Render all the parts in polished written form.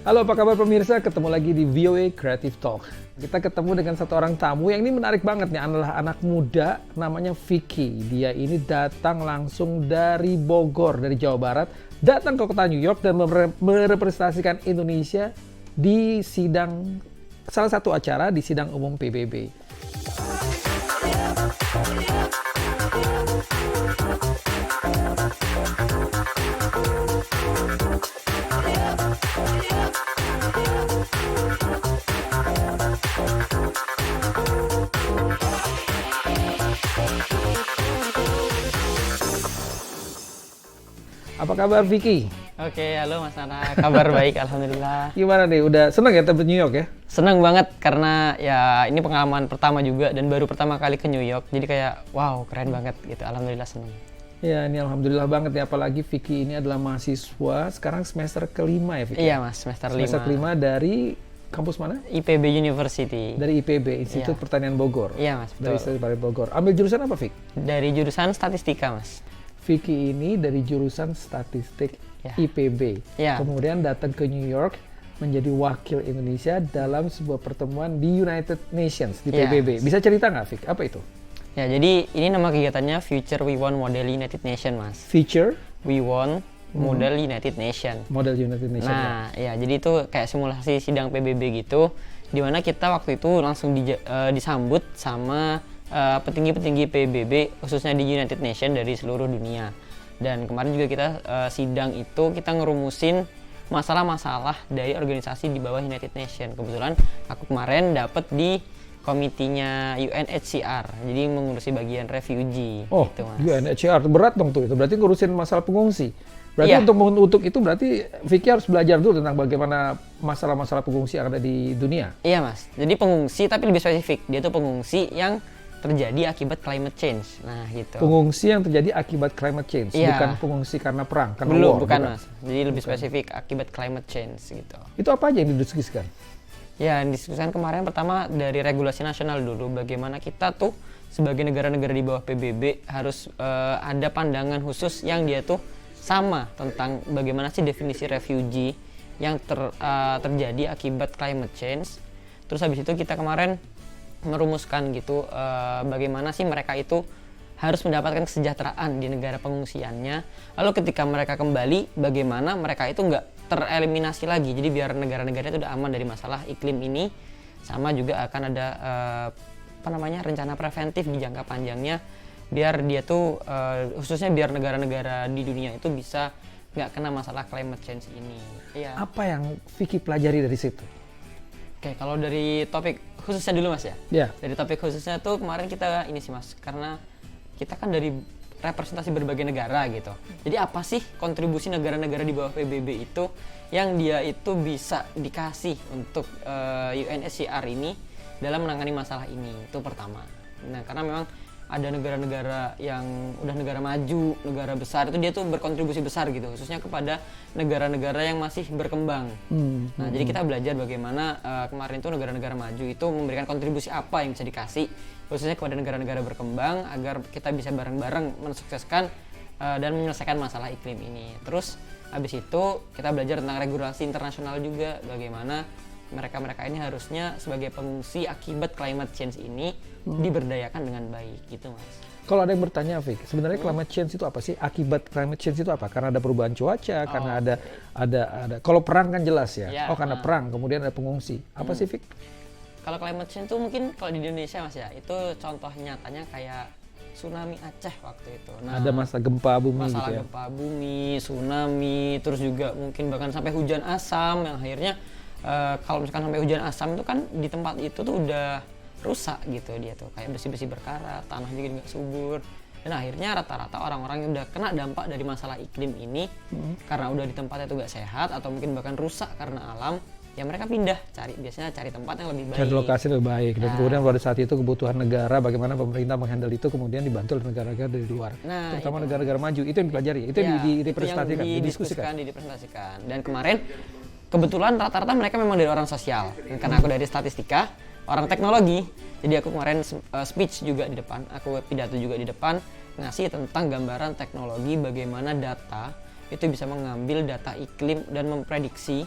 Halo, apa kabar pemirsa? Ketemu lagi di VOA Creative Talk. Kita ketemu dengan satu orang tamu yang ini menarik banget nih, adalah anak muda namanya Vicky. Dia ini datang langsung dari Bogor, dari Jawa Barat, datang ke kota New York dan merepresentasikan Indonesia di sidang, salah satu acara di sidang umum PBB. Apa kabar Vicky? Oke, halo Mas Nana. Kabar baik, alhamdulillah. Gimana nih? Udah seneng ya tempat New York ya? Seneng banget karena ya ini pengalaman pertama juga dan baru pertama kali ke New York. Jadi kayak wow, keren banget gitu. Alhamdulillah seneng. Ya, ini alhamdulillah banget ya, apalagi Vicky ini adalah mahasiswa sekarang semester kelima ya Vicky? Iya Mas, semester 5. Semester kelima dari kampus mana? IPB University. Dari IPB, Institut Iya. Pertanian Bogor. Iya Mas, Dari betul. Institut Pertanian Bogor. Ambil jurusan apa Vicky? Dari jurusan statistika Mas. Vicky ini dari jurusan statistik Ya. IPB. Ya. Kemudian datang ke New York menjadi wakil Indonesia dalam sebuah pertemuan di United Nations di Ya. PBB. Bisa cerita nggak Vicky? Apa itu? Ya, jadi ini nama kegiatannya Future We Want Model United Nation Mas. Feature We Want Model United Nation. model United Nations. Nah, ya jadi itu kayak simulasi sidang PBB gitu, di mana kita waktu itu langsung disambut sama petinggi-petinggi PBB khususnya di United Nation dari seluruh dunia. Dan kemarin juga kita sidang itu kita ngerumusin masalah-masalah dari organisasi di bawah United Nation. Kebetulan aku kemarin dapat di komitinya UNHCR, jadi mengurusi bagian refugee. Oh, gitu, Mas. UNHCR berat dong tuh itu. Berarti ngurusin masalah pengungsi. Berarti Iya. untuk itu berarti Vicky harus belajar dulu tentang bagaimana masalah-masalah pengungsi yang ada di dunia. Iya Mas, jadi pengungsi tapi lebih spesifik. Dia tuh pengungsi yang terjadi akibat climate change. Nah gitu. Pengungsi yang terjadi akibat climate change, Iya. bukan pengungsi karena perang, karena Belum, war. bukan Mas. Jadi lebih spesifik akibat climate change gitu. Itu apa aja yang didiskusikan? Ya, yang diskusikan kemarin pertama dari regulasi nasional dulu. Bagaimana kita tuh sebagai negara-negara di bawah PBB harus ada pandangan khusus yang dia tuh sama tentang bagaimana sih definisi refugee yang terjadi akibat climate change. Terus habis itu kita kemarin merumuskan gitu bagaimana sih mereka itu harus mendapatkan kesejahteraan di negara pengungsiannya. Lalu ketika mereka kembali, bagaimana mereka itu nggak tereliminasi lagi. Jadi biar negara-negara itu udah aman dari masalah iklim ini. Sama juga akan ada rencana preventif di jangka panjangnya. Biar dia tuh khususnya biar negara-negara di dunia itu bisa nggak kena masalah climate change ini. Iya. Apa yang Vicky pelajari dari situ? Oke, kalau dari topik khususnya dulu Mas ya. Ya. Dari topik khususnya tuh kemarin kita ini sih Mas, karena kita kan dari representasi berbagai negara gitu. Jadi apa sih kontribusi negara-negara di bawah PBB itu yang dia itu bisa dikasih untuk UNHCR ini dalam menangani masalah ini, itu pertama. Nah, karena memang ada negara-negara yang udah negara maju, negara besar itu dia tuh berkontribusi besar gitu, khususnya kepada negara-negara yang masih berkembang. Nah, jadi kita belajar bagaimana kemarin tuh negara-negara maju itu memberikan kontribusi apa yang bisa dikasih, khususnya kepada negara-negara berkembang agar kita bisa bareng-bareng mensukseskan dan menyelesaikan masalah iklim ini. Terus habis itu kita belajar tentang regulasi internasional juga, bagaimana mereka-mereka ini harusnya sebagai pengungsi akibat climate change ini diberdayakan dengan baik gitu Mas. Kalau ada yang bertanya, Vic, sebenarnya climate change itu apa sih? Akibat climate change itu apa? Karena ada perubahan cuaca, karena ada. Kalau perang kan jelas ya. Ya, Oh, karena perang, kemudian ada pengungsi. Apa sih, Vic? Kalau climate change itu mungkin kalau di Indonesia Mas ya, itu contoh nyatanya kayak tsunami Aceh waktu itu. Nah, Ada masa gempa bumi masalah gitu ya. gempa bumi, tsunami, terus juga mungkin bahkan sampai hujan asam yang akhirnya kalau misalkan sampai hujan asam itu kan di tempat itu tuh udah rusak gitu dia tuh, kayak besi-besi berkarat, tanah juga nggak subur. Dan akhirnya rata-rata orang-orang yang udah kena dampak dari masalah iklim ini karena udah di tempatnya tuh gak sehat atau mungkin bahkan rusak karena alam, ya mereka pindah biasanya cari tempat yang lebih baik. Cari lokasi lebih baik. Dan Nah. kemudian pada saat itu kebutuhan negara, bagaimana pemerintah menghandle itu, kemudian dibantu oleh negara-negara dari luar. Nah, terutama itu. negara-negara maju. Itu yang dipelajari, itu yang direpresentasikan, didiskusikan. Dipresentasikan. Dan kemarin kebetulan rata-rata mereka memang dari orang sosial. Dan karena aku dari statistika, orang teknologi, jadi aku kemarin speech juga di depan, aku pidato juga di depan, ngasih tentang gambaran teknologi bagaimana data itu bisa mengambil data iklim dan memprediksi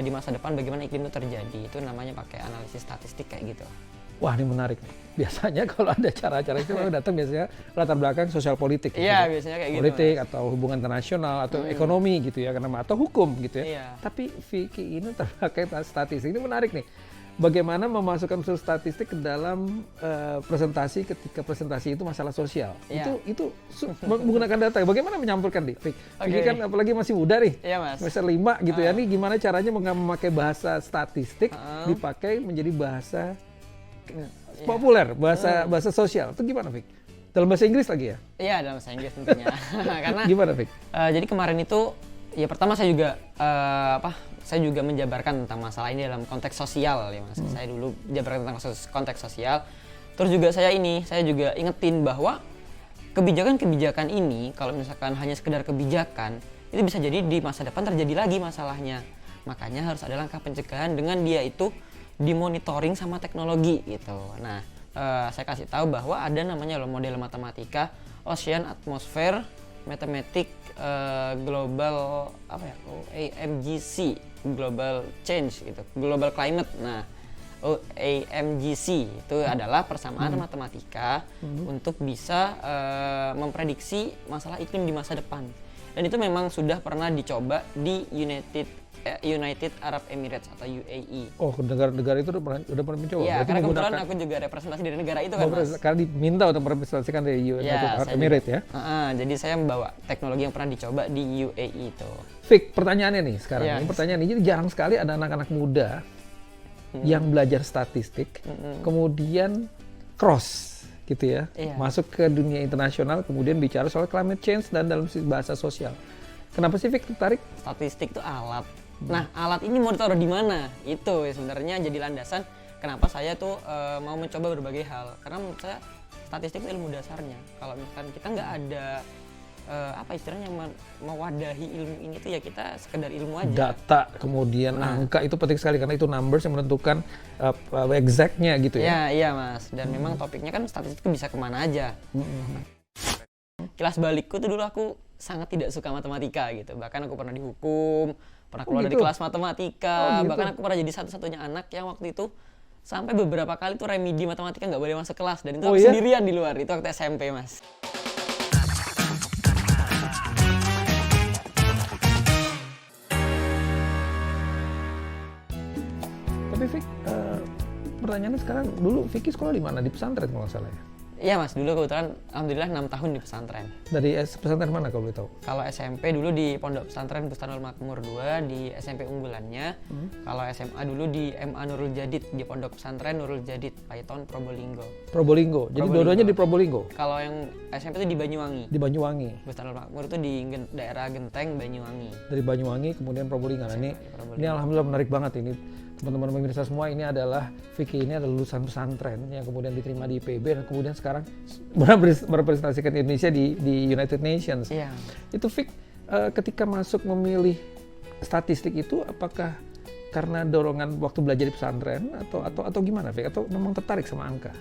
di masa depan bagaimana iklim itu terjadi. Itu namanya pakai analisis statistik kayak gitu. Wah, ini menarik. Biasanya kalau ada acara-acara itu datang biasanya latar belakang sosial politik. Iya, biasanya kayak gitu. Politik Mas. atau hubungan internasional atau ekonomi gitu ya, karena atau hukum gitu ya. Iya. Tapi Vicky ini terpakai statistik. Ini menarik nih. Bagaimana memasukkan unsur statistik ke dalam presentasi ketika presentasi itu masalah sosial. Iya. Itu menggunakan data. Bagaimana menyampurkan nih, Vicky? Vicky Oke. kan apalagi masih muda nih. Iya, Mas. Semester 5 gitu ya. Nih gimana caranya memakai bahasa statistik dipakai menjadi bahasa populer, bahasa sosial. Itu gimana, Vic? Dalam bahasa Inggris lagi ya? Iya, dalam bahasa Inggris tentunya. Karena Gimana, Vic? jadi kemarin itu ya pertama saya juga saya juga menjabarkan tentang masalah ini dalam konteks sosial ya Mas. Saya dulu jabarkan tentang konteks sosial. Terus juga saya juga ingetin bahwa kebijakan-kebijakan ini kalau misalkan hanya sekedar kebijakan itu bisa jadi di masa depan terjadi lagi masalahnya. Makanya harus ada langkah pencegahan dengan dia itu dimonitoring sama teknologi gitu. Nah, saya kasih tahu bahwa ada namanya model matematika Ocean Atmosphere Mathematic Global AMGC Global Change gitu, Global Climate. Nah, AMGC itu adalah persamaan matematika untuk bisa memprediksi masalah iklim di masa depan. Dan itu memang sudah pernah dicoba di United Arab Emirates atau UAE. Oh, negara-negara itu udah pernah mencoba. Iya, Berarti karena kebetulan aku juga representasi dari negara itu kan, Mas. karena diminta untuk merepresentasikan dari United Arab Emirates ya. Jadi saya membawa teknologi yang pernah dicoba di UAE itu. Vic, pertanyaannya nih sekarang. Yes. Ini pertanyaan ini jadi jarang sekali ada anak-anak muda yang belajar statistik, kemudian cross gitu ya, masuk ke dunia internasional, kemudian bicara soal climate change dan dalam bahasa sosial. Kenapa sih Vic tertarik? Statistik itu alat. Nah, alat ini mau ditaruh di mana? Itu sebenarnya jadi landasan kenapa saya tuh mau mencoba berbagai hal. Karena menurut saya statistik itu ilmu dasarnya. Kalau misalkan kita nggak ada istilahnya mewadahi ilmu ini tuh ya kita sekedar ilmu aja. Data, kemudian angka itu penting sekali karena itu numbers yang menentukan exactnya gitu ya. Iya Mas. Dan memang topiknya kan statistik itu bisa kemana aja. Kilas balikku tuh dulu aku sangat tidak suka matematika gitu. Bahkan aku pernah dihukum, pernah keluar dari kelas matematika, bahkan aku pernah jadi satu-satunya anak yang waktu itu sampai beberapa kali tuh remedi matematika nggak boleh masuk kelas, dan itu aku sendirian di luar. Itu waktu SMP, Mas. Tapi Vic, pertanyaannya sekarang, dulu Vicky sekolah di mana? Di pesantren kalau nggak salah ya? Iya Mas, dulu kebetulan alhamdulillah 6 tahun di pesantren. Dari pesantren mana kalau boleh tahu? Kalau SMP dulu di Pondok Pesantren Bustanul Makmur 2 di SMP unggulannya. Kalau SMA dulu di MA Nurul Jadid di Pondok Pesantren Nurul Jadid, Paiton, Probolinggo. Probolinggo. Jadi dua-duanya di Probolinggo. Kalau yang SMP itu di Banyuwangi. Di Banyuwangi. Bustanul Makmur itu di daerah Genteng, Banyuwangi. Dari Banyuwangi kemudian Probolinggo. Nah, ini alhamdulillah menarik banget ini. Teman-teman pemirsa semua, ini adalah Vicky ini adalah lulusan pesantren yang kemudian diterima di IPB dan kemudian sekarang merepresentasikan Indonesia di United Nations. Iya. Itu Vic, ketika masuk memilih statistik itu apakah karena dorongan waktu belajar di pesantren atau gimana Vic? Atau memang tertarik sama angka?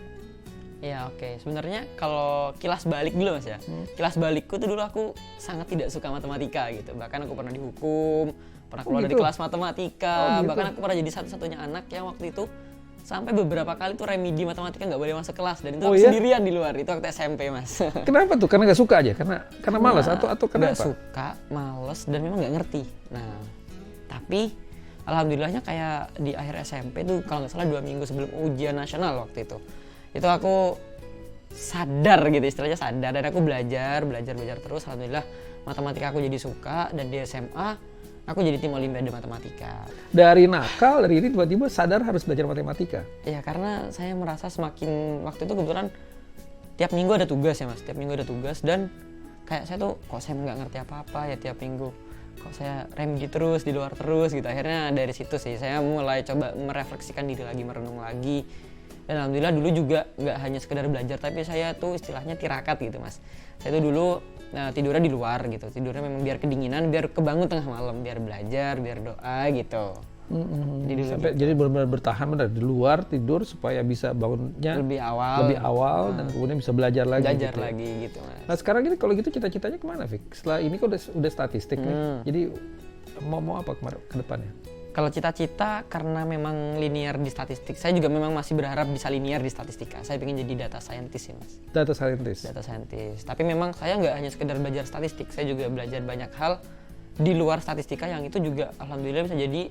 Iya, oke. Sebenarnya kalau kilas balik dulu Mas ya. Kilas balikku tuh dulu aku sangat tidak suka matematika gitu. Bahkan aku pernah dihukum, pernah keluar dari kelas matematika, bahkan aku pernah jadi satu-satunya anak yang waktu itu sampai beberapa kali tuh remedi matematika nggak boleh masuk kelas, dan itu aku sendirian di luar. Itu waktu SMP, Mas. Kenapa tuh? Karena nggak suka aja? Karena malas atau kenapa? Nggak suka, malas, dan memang nggak ngerti. Nah, tapi alhamdulillahnya kayak di akhir SMP tuh kalau nggak salah 2 minggu sebelum ujian nasional waktu itu aku sadar gitu, istilahnya sadar, dan aku belajar terus. Alhamdulillah matematika aku jadi suka, dan di SMA aku jadi tim olimpiade matematika. Dari nakal, dari ini tiba-tiba sadar harus belajar matematika? Iya, karena saya merasa semakin, waktu itu kebetulan tiap minggu ada tugas ya Mas, tiap minggu ada tugas, dan kayak saya tuh kok saya nggak ngerti apa-apa ya tiap minggu, kok saya remedi terus, di luar terus gitu. Akhirnya dari situ sih saya mulai coba merefleksikan diri lagi, merenung lagi. Dan alhamdulillah dulu juga nggak hanya sekedar belajar, tapi saya tuh istilahnya tirakat gitu Mas. Saya tuh dulu tidurnya di luar gitu, tidurnya memang biar kedinginan, biar kebangun tengah malam, biar belajar, biar doa gitu. Jadi benar-benar bertahan benar di luar tidur supaya bisa bangunnya lebih awal dan kemudian bisa belajar lagi. Gitu Mas. Nah sekarang ini kalau gitu cita-citanya kemana Vic? Setelah ini kok udah statistik nih, jadi mau apa ke depannya? Kalau cita-cita karena memang linear di statistik, saya juga memang masih berharap bisa linear di statistika. Saya pengen jadi data scientist sih mas. Data scientist. Data scientist. Tapi memang saya nggak hanya sekedar belajar statistik, saya juga belajar banyak hal di luar statistika yang itu juga alhamdulillah bisa jadi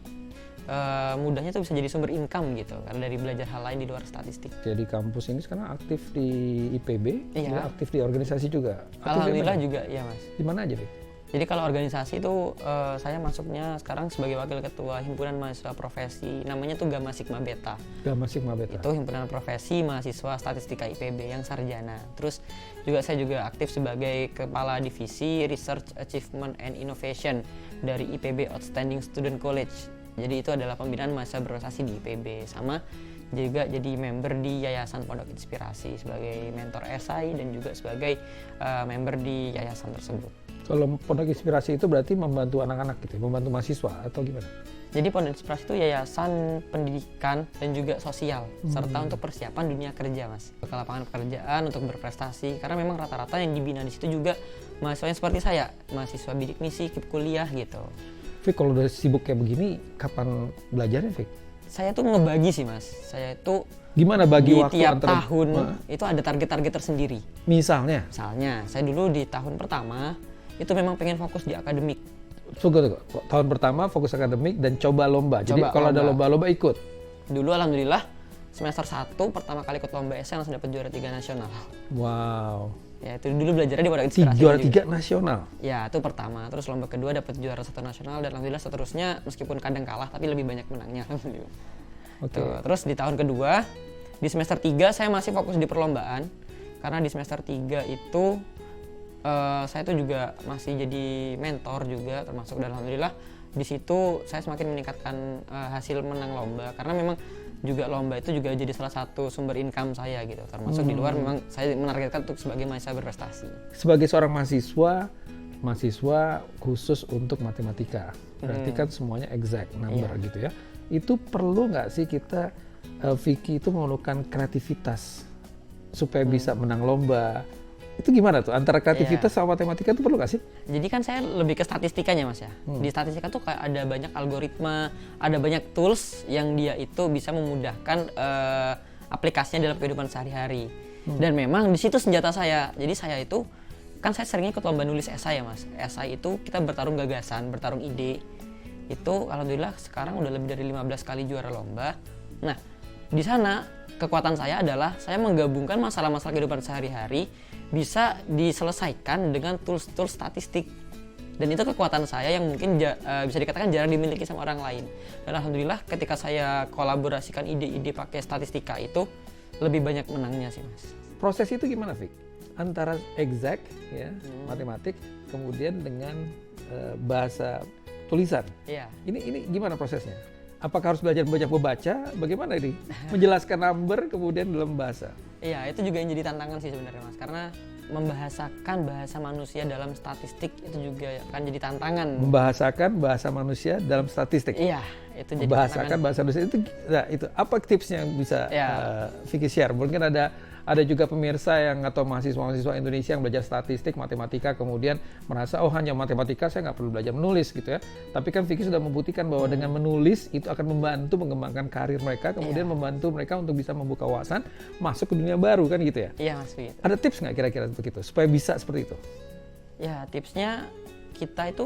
mudahnya tuh bisa jadi sumber income gitu karena dari belajar hal lain di luar statistik. Jadi kampus ini sekarang aktif di IPB, Iya. juga aktif di organisasi juga. Aktif Alhamdulillah di mana? juga ya mas. Di mana aja, Vic? Jadi kalau organisasi itu saya masuknya sekarang sebagai wakil ketua himpunan mahasiswa profesi, namanya tuh Gamma Sigma Beta. Gamma Sigma Beta. Itu himpunan profesi mahasiswa statistika IPB yang sarjana. Terus juga saya juga aktif sebagai kepala divisi Research Achievement and Innovation dari IPB Outstanding Student College. Jadi itu adalah pembinaan mahasiswa berprestasi di IPB, sama juga jadi member di Yayasan Pondok Inspirasi sebagai mentor esai dan juga sebagai member di yayasan tersebut. Kalau Pondok Inspirasi itu berarti membantu anak-anak gitu, membantu mahasiswa atau gimana? Jadi Pondok Inspirasi itu yayasan pendidikan dan juga sosial serta untuk persiapan dunia kerja mas, ke lapangan pekerjaan untuk berprestasi karena memang rata-rata yang dibina di situ juga mahasiswa yang seperti saya, mahasiswa bidik misi, kip kuliah gitu. Vic, kalau udah sibuk kayak begini, kapan belajarnya, Vic? Saya tuh ngebagi sih mas, saya itu Gimana bagi di waktu tiap antara tahun itu ada target-target tersendiri. Misalnya, Misalnya saya dulu di tahun pertama itu memang pengen fokus di akademik. tunggu. Tahun pertama fokus akademik dan coba lomba. Jadi Coba kalau ada lomba. lomba-lomba ikut. Dulu alhamdulillah semester 1 pertama kali ikut lomba esai langsung dapat juara 3 nasional. Wow. Ya itu dulu belajarnya di Pondok Inspirasi. Juara juga. 3 nasional. Ya itu pertama, terus lomba kedua dapat juara 1 nasional dan alhamdulillah seterusnya meskipun kadang kalah tapi lebih banyak menangnya alhamdulillah. Oke. Tuh, terus di tahun kedua di semester 3 saya masih fokus di perlombaan karena di semester 3 itu saya tuh juga masih jadi mentor juga termasuk dan alhamdulillah di situ saya semakin meningkatkan hasil menang lomba karena memang juga lomba itu juga jadi salah satu sumber income saya gitu termasuk di luar memang saya menargetkan untuk sebagai mahasiswa berprestasi. Sebagai seorang mahasiswa khusus untuk matematika. Berarti kan semuanya exact number gitu ya. Itu perlu nggak sih kita, Vicky itu memerlukan kreativitas supaya bisa menang lomba? Itu gimana tuh? Antara kreativitas sama matematika itu perlu nggak sih? Jadi kan saya lebih ke statistikanya mas ya. Di statistika tuh kayak ada banyak algoritma, ada banyak tools yang dia itu bisa memudahkan aplikasinya dalam kehidupan sehari-hari. Dan memang di situ senjata saya. Jadi saya itu kan saya sering ikut lomba nulis esai ya mas. Esai itu kita bertarung gagasan, bertarung ide. Itu alhamdulillah sekarang udah lebih dari 15 kali juara lomba. Nah di sana kekuatan saya adalah saya menggabungkan masalah-masalah kehidupan sehari-hari bisa diselesaikan dengan tools-tools statistik dan itu kekuatan saya yang mungkin bisa dikatakan jarang dimiliki sama orang lain dan alhamdulillah ketika saya kolaborasikan ide-ide pakai statistika itu lebih banyak menangnya sih mas. Proses itu gimana, Vic? Antara exact ya, matematik kemudian dengan bahasa tulisan. Iya. Ini gimana prosesnya? Apakah harus belajar banyak membaca? Bagaimana ini? Menjelaskan number kemudian dalam bahasa. Iya, itu juga yang jadi tantangan sih sebenarnya mas karena membahasakan bahasa manusia dalam statistik itu juga akan jadi tantangan. Membahasakan bahasa manusia dalam statistik. Iya, itu jadi Membahasakan tantangan. bahasa Indonesia itu, nah, itu apa tipsnya yang bisa Vicky share? Mungkin ada juga pemirsa yang atau mahasiswa Indonesia yang belajar statistik, matematika, kemudian merasa oh hanya matematika saya nggak perlu belajar menulis gitu ya. Tapi kan Vicky sudah membuktikan bahwa dengan menulis itu akan membantu mengembangkan karir mereka, kemudian membantu mereka untuk bisa membuka wawasan masuk ke dunia baru kan gitu ya. Iya mas Fit. Ada tips nggak kira-kira untuk itu supaya bisa seperti itu? Ya tipsnya kita itu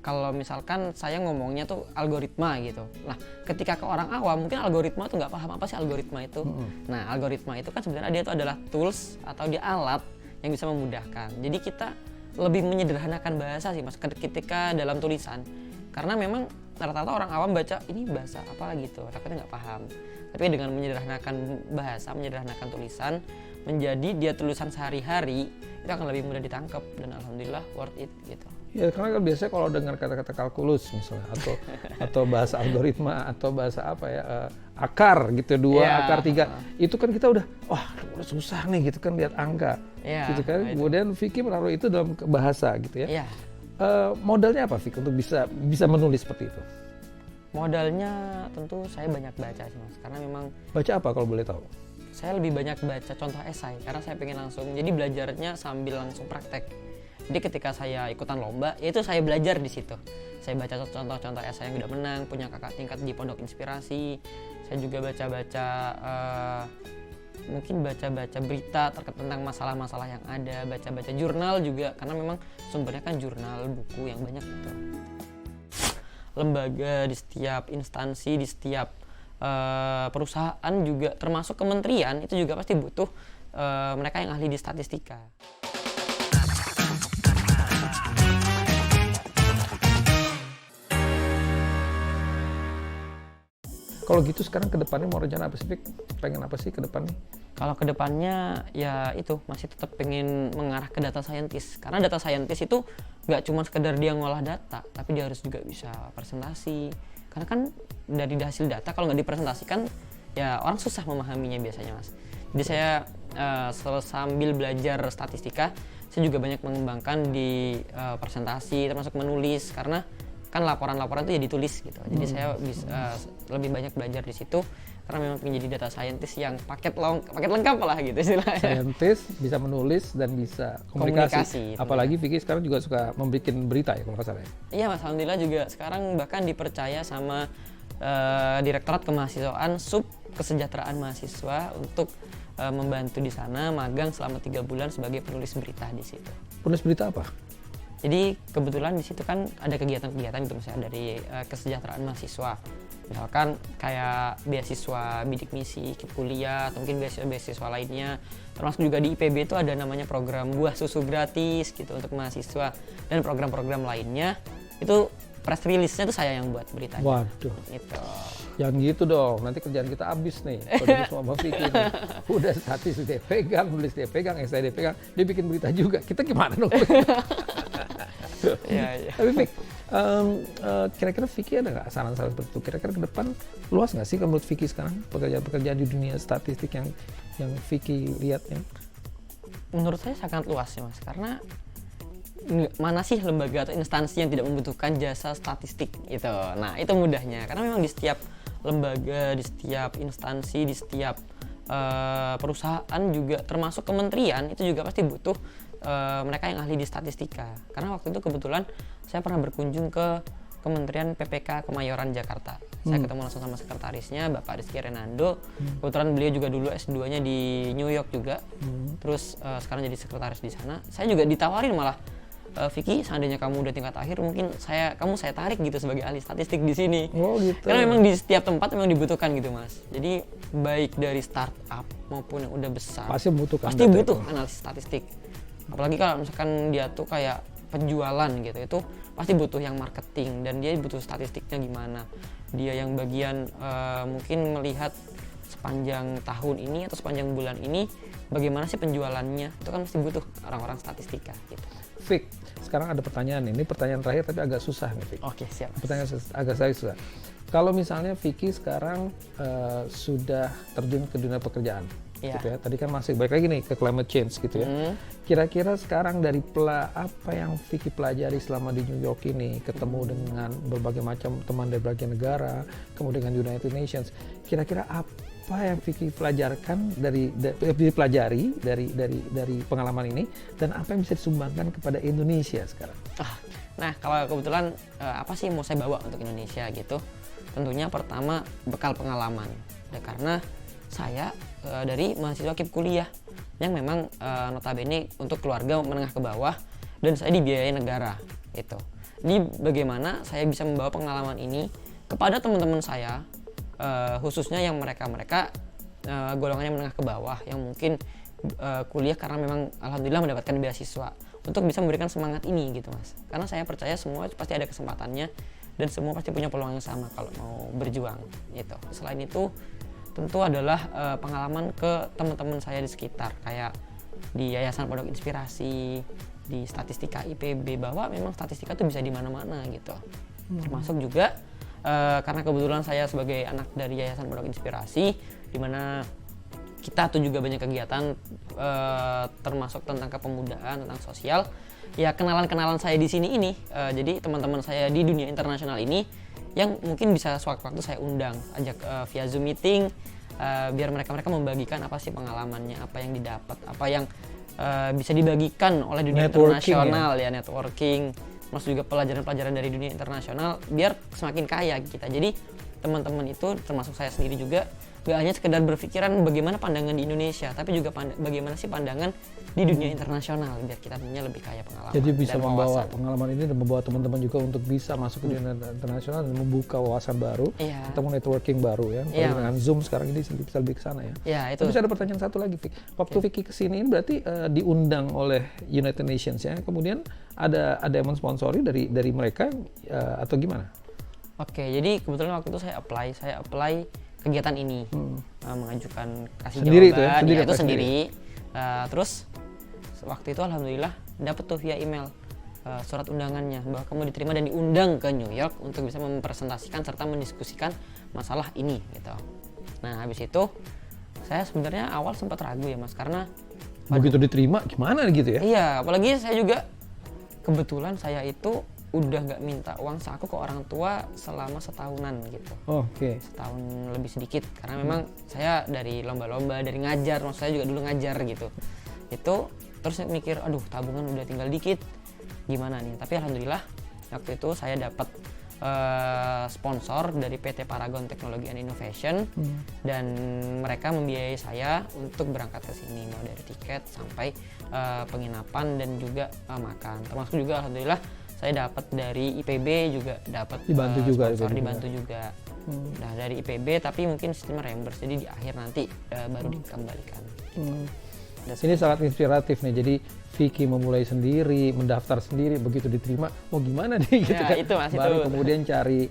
kalau misalkan saya ngomongnya tuh algoritma gitu. Nah ketika ke orang awam mungkin algoritma tuh nggak paham apa sih algoritma itu. Nah algoritma itu kan sebenarnya dia itu adalah tools atau dia alat yang bisa memudahkan. Jadi kita lebih menyederhanakan bahasa sih mas ketika dalam tulisan. Karena memang rata-rata orang awam baca ini bahasa apa gitu, takutnya nggak paham. Tapi dengan menyederhanakan bahasa, menyederhanakan tulisan, menjadi dia tulisan sehari-hari itu akan lebih mudah ditangkap dan alhamdulillah worth it gitu. Ya karena kan biasanya kalau dengar kata-kata kalkulus misalnya atau bahasa algoritma atau bahasa apa ya akar gitu 2 akar 3 itu kan kita udah susah nih gitu kan lihat angka gitu kan. Kemudian Vicky menaruh itu dalam bahasa gitu ya. Modalnya apa Vicky untuk bisa menulis seperti itu? Modalnya tentu saya banyak baca sih mas karena memang baca apa kalau boleh tahu? Saya lebih banyak baca contoh esai karena saya pengen langsung jadi belajarnya sambil langsung praktek. Jadi ketika saya ikutan lomba, ya itu saya belajar di situ. Saya baca contoh-contoh esai yang udah menang, punya kakak tingkat di Pondok Inspirasi. Saya juga baca-baca mungkin baca-baca berita terkait tentang masalah-masalah yang ada, baca-baca jurnal juga karena memang sumbernya kan jurnal, buku yang banyak itu. Lembaga di setiap instansi, di setiap perusahaan juga termasuk kementerian itu juga pasti butuh mereka yang ahli di statistika. Kalau gitu sekarang ke depannya mau rencana apa sih, Fik? Pengen apa sih ke depannya? Kalau ke depannya ya itu masih tetap pengen mengarah ke data scientist. Karena data scientist itu nggak cuma sekedar dia ngolah data, tapi dia harus juga bisa presentasi. Karena kan dari hasil data kalau nggak dipresentasikan ya orang susah memahaminya biasanya, Mas. Jadi saya sambil belajar statistika, saya juga banyak mengembangkan di presentasi termasuk menulis karena kan laporan-laporan itu ya ditulis gitu. Jadi saya bisa lebih banyak belajar di situ karena memang menjadi data scientist yang paket lengkap lah gitu istilahnya. Scientist bisa menulis dan bisa komunikasi. Apalagi Vicky sekarang juga suka membuat berita ya kalau nggak salah ya. Iya Mas, alhamdulillah juga sekarang bahkan dipercaya sama Direktorat Kemahasiswaan Sub Kesejahteraan Mahasiswa untuk membantu di sana magang selama 3 bulan sebagai penulis berita di situ. Penulis berita apa? Jadi kebetulan di situ kan ada kegiatan-kegiatan itu misalnya dari kesejahteraan mahasiswa. Misalkan kayak beasiswa bidik misi, ikut kuliah, atau mungkin beasiswa lainnya. Termasuk juga di IPB itu ada namanya program buah susu gratis gitu untuk mahasiswa. Dan program-program lainnya itu press release-nya tuh saya yang buat beritanya. Waduh. Gitu. Yang gitu dong, nanti kerjaan kita habis nih. Kalau semua Mbak Vicky nih. Udah statis dia pegang, nulis dia pegang, esai dia pegang, dia bikin berita juga. Kita gimana dong? Ya. Tapi Vicky, kira-kira Vicky ada nggak saran-saran seperti itu? Kira-kira ke depan luas nggak sih kalau menurut Vicky sekarang pekerjaan-pekerjaan di dunia statistik yang Vicky lihatnya? Menurut saya sangat luas ya Mas, karena mana sih lembaga atau instansi yang tidak membutuhkan jasa statistik gitu. Nah itu mudahnya karena memang di setiap lembaga, di setiap instansi, di setiap perusahaan juga termasuk kementerian itu juga pasti butuh mereka yang ahli di statistika. Karena waktu itu kebetulan saya pernah berkunjung ke Kementerian PPK Kemayoran Jakarta. Saya ketemu langsung sama sekretarisnya Bapak Rizky Renando. Kebetulan beliau juga dulu S2-nya di New York juga. Terus sekarang jadi sekretaris di sana. Saya juga ditawarin malah, Vicky, seandainya kamu udah tingkat akhir, mungkin saya tarik gitu sebagai ahli statistik di sini. Oh gitu. Karena memang di setiap tempat memang dibutuhkan gitu Mas. Jadi baik dari startup maupun yang udah besar Pasti membutuhkan. pasti butuh analisis statistik. Apalagi kalau misalkan dia tuh kayak penjualan gitu, itu pasti butuh yang marketing dan dia butuh statistiknya gimana. Dia yang bagian mungkin melihat sepanjang tahun ini atau sepanjang bulan ini bagaimana sih penjualannya, itu kan mesti butuh orang-orang statistika gitu. Vic, sekarang ada pertanyaan ini pertanyaan terakhir tapi agak susah nih Vic. Oke, siap. Pertanyaan agak susah. Kalau misalnya Vicky sekarang sudah terjun ke dunia pekerjaan, gitu ya. Tadi kan masih balik lagi nih ke climate change gitu ya. Kira-kira sekarang dari apa yang Vicky pelajari selama di New York ini, ketemu dengan berbagai macam teman dari berbagai negara, kemudian dengan United Nations, kira-kira apa yang Vicky pelajarkan dipelajari dari pengalaman ini dan apa yang bisa disumbangkan kepada Indonesia sekarang? Nah, kalau kebetulan apa sih yang mau saya bawa untuk Indonesia gitu? Tentunya pertama bekal pengalaman. Karena saya dari mahasiswa KIP kuliah yang memang notabene untuk keluarga menengah ke bawah dan saya dibiayai negara itu. Jadi bagaimana saya bisa membawa pengalaman ini kepada teman-teman saya, khususnya yang mereka golongannya menengah ke bawah yang mungkin kuliah karena memang alhamdulillah mendapatkan beasiswa untuk bisa memberikan semangat ini gitu Mas. Karena saya percaya semua pasti ada kesempatannya dan semua pasti punya peluang yang sama kalau mau berjuang gitu. Selain itu tentu adalah pengalaman ke teman-teman saya di sekitar kayak di Yayasan Pondok Inspirasi, di Statistika IPB, bahwa memang statistika itu bisa di mana-mana gitu. Termasuk juga karena kebetulan saya sebagai anak dari Yayasan Pondok Inspirasi di mana kita tuh juga banyak kegiatan termasuk tentang kepemudaan, tentang sosial. Ya kenalan-kenalan saya di sini ini, jadi teman-teman saya di dunia internasional ini yang mungkin bisa sewaktu-waktu saya undang, ajak via Zoom meeting, biar mereka membagikan apa sih pengalamannya, apa yang didapat, apa yang bisa dibagikan oleh dunia Networking, internasional ya, networking, termasuk juga pelajaran-pelajaran dari dunia internasional biar semakin kaya kita. Jadi teman-teman itu termasuk saya sendiri juga gak hanya sekedar berpikiran bagaimana pandangan di Indonesia, tapi juga bagaimana sih pandangan di dunia internasional biar kita punya lebih kaya pengalaman. Jadi bisa dan membawa wawasan. pengalaman ini dan membawa teman-teman juga untuk bisa masuk ke dunia internasional dan membuka wawasan baru, Iya. ketemu networking baru ya. Iya, Apalagi dengan Zoom sekarang ini bisa lebih ke sana ya. Ya itu. Tapi saya ada pertanyaan satu lagi, Vic. Waktu Vicky kesini ini berarti diundang oleh United Nations ya. Kemudian ada yang mensponsori dari mereka atau gimana? Oke, jadi kebetulan waktu itu saya apply kegiatan ini, mengajukan kasih Sendiri jawaban, itu ya? Sendiri ya, itu apply sendiri. Terus waktu itu alhamdulillah dapat tuh via email surat undangannya bahwa kamu diterima dan diundang ke New York untuk bisa mempresentasikan serta mendiskusikan masalah ini gitu. Nah habis itu saya sebenarnya awal sempat ragu ya Mas, karena Begitu diterima gimana gitu ya? iya, apalagi saya juga kebetulan saya itu udah nggak minta uang saku ke orang tua selama setahunan gitu. Oke. Setahun lebih sedikit karena memang saya dari lomba-lomba, dari ngajar, maksud saya juga dulu ngajar gitu. Itu terus saya mikir, aduh tabungan udah tinggal dikit, gimana nih? Tapi alhamdulillah waktu itu saya dapat sponsor dari PT Paragon Technology and Innovation dan mereka membiayai saya untuk berangkat ke sini, mau dari tiket sampai penginapan dan juga makan. Termasuk juga alhamdulillah saya dapat dari IPB juga dapat Dibantu juga sponsor, IPB dibantu juga. Nah dari IPB tapi mungkin sistemnya reimburse, jadi di akhir nanti baru dikembalikan. Ini sangat inspiratif nih. Jadi Vicky memulai sendiri, mendaftar sendiri, begitu diterima, mau gimana nih gitu Ya, kan. itu, Mas, Baru itu. kemudian cari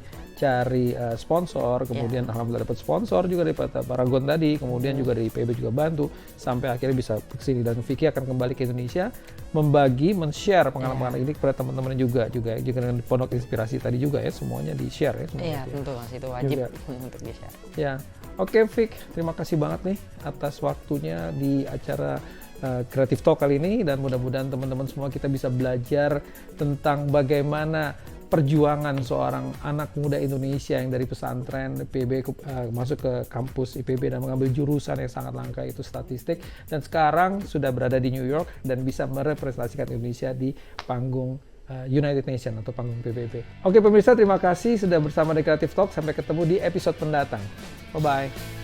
sponsor, kemudian alhamdulillah dapat sponsor juga dari Paragon tadi, kemudian juga dari IPB juga bantu sampai akhirnya bisa kesini, dan Vicky akan kembali ke Indonesia membagi, men-share pengalaman ini kepada teman-teman juga dengan Pondok Inspirasi tadi juga ya, semuanya di-share ya semuanya. Iya tentu Mas, itu wajib Juga. untuk di-share. Ya, oke Vic, terima kasih banget nih atas waktunya di acara Creative Talk kali ini, dan mudah-mudahan teman-teman semua kita bisa belajar tentang bagaimana perjuangan seorang anak muda Indonesia yang dari pesantren IPB masuk ke kampus IPB dan mengambil jurusan yang sangat langka itu statistik, dan sekarang sudah berada di New York dan bisa merepresentasikan Indonesia di panggung United Nations atau panggung PBB. Oke pemirsa, terima kasih sudah bersama di Creative Talk. Sampai ketemu di episode mendatang. Bye-bye.